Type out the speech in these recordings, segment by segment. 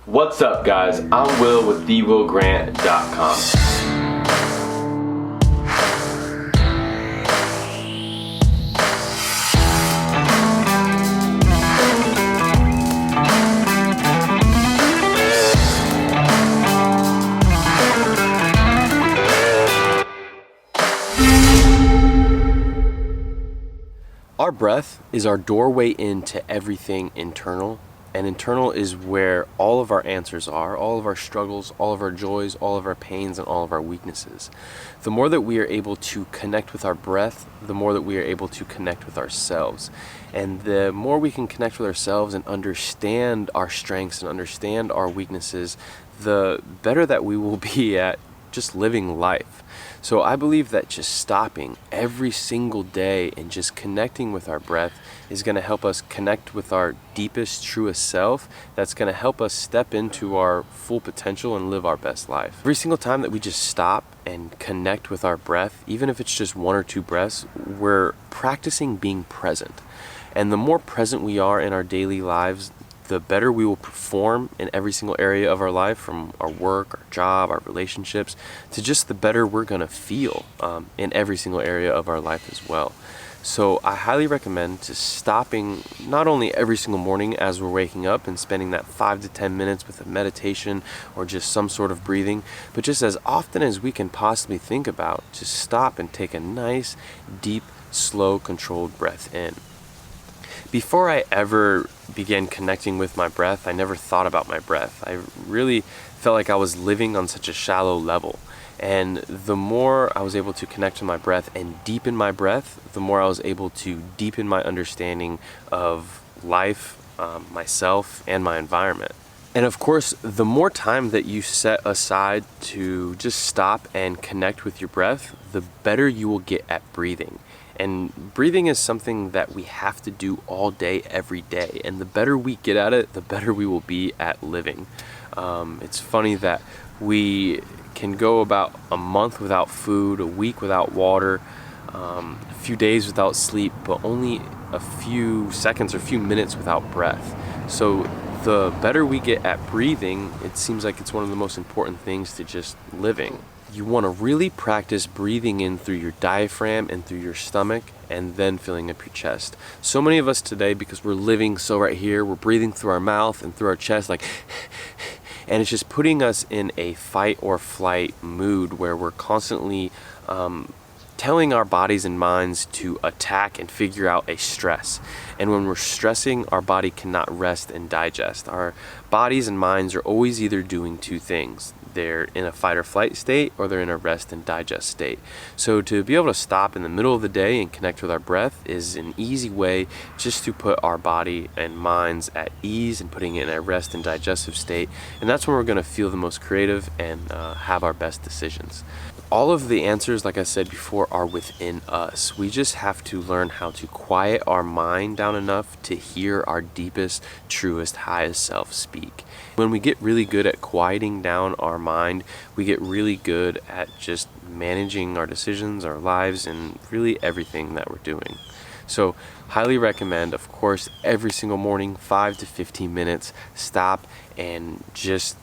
What's up, guys? I'm Will with TheWillGrant.com. Our breath is our doorway into everything internal, and internal is where all of our answers are, all of our struggles, all of our joys, all of our pains, and all of our weaknesses. The more that we are able to connect with our breath, the more that we are able to connect with ourselves. And the more we can connect with ourselves and understand our strengths and understand our weaknesses, the better that we will be at just living life. So I believe that just stopping every single day and just connecting with our breath is going to help us connect with our deepest, truest self. That's going to help us step into our full potential and live our best life. Every single time that we just stop and connect with our breath, even if it's just 1 or 2 breaths, we're practicing being present. And the more present we are in our daily lives, the better we will perform in every single area of our life, from our work, our job, our relationships, to just the better we're going to feel in every single area of our life as well. So I highly recommend just stopping not only every single morning as we're waking up and spending that 5 to 10 minutes with a meditation or just some sort of breathing, but just as often as we can possibly think about, just stop and take a nice, deep, slow, controlled breath in. Before I ever began connecting with my breath, I never thought about my breath. I really felt like I was living on such a shallow level. And the more I was able to connect to my breath and deepen my breath, the more I was able to deepen my understanding of life, myself, and my environment. And of course, the more time that you set aside to just stop and connect with your breath, the better you will get at breathing. And breathing is something that we have to do all day, every day. And the better we get at it, the better we will be at living. It's funny that we can go about a month without food, a week without water, a few days without sleep, but only a few seconds or few minutes without breath. So the better we get at breathing, it seems like it's one of the most important things to just living. You want to really practice breathing in through your diaphragm and through your stomach, and then filling up your chest. So many of us today, because we're living so right here, we're breathing through our mouth and through our chest like and it's just putting us in a fight or flight mood where we're constantly telling our bodies and minds to attack and figure out a stress. And when we're stressing, our body cannot rest and digest. Our bodies and minds are always either doing 2 things. They're in a fight or flight state, or they're in a rest and digest state. So to be able to stop in the middle of the day and connect with our breath is an easy way just to put our body and minds at ease and putting it in a rest and digestive state. And that's when we're going to feel the most creative and have our best decisions. All of the answers, like I said before, are within us. We just have to learn how to quiet our mind down enough to hear our deepest, truest, highest self speak. When we get really good at quieting down our mind, we get really good at just managing our decisions, our lives, and really everything that we're doing. So highly recommend, of course, every single morning, 5 to 15 minutes, stop and just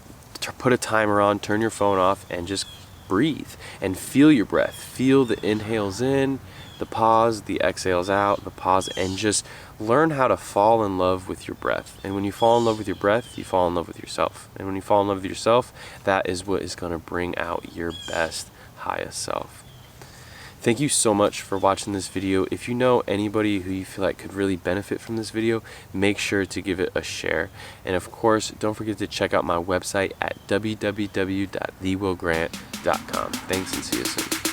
put a timer on, turn your phone off, and just breathe and feel your breath. Feel the inhales in, the pause, the exhales out, the pause, and just learn how to fall in love with your breath. And when you fall in love with your breath, you fall in love with yourself. And when you fall in love with yourself, that is what is going to bring out your best, highest self. Thank you so much for watching this video. If you know anybody who you feel like could really benefit from this video, make sure to give it a share. And of course, don't forget to check out my website at www.thewillgrant.com. Thanks, and see you soon.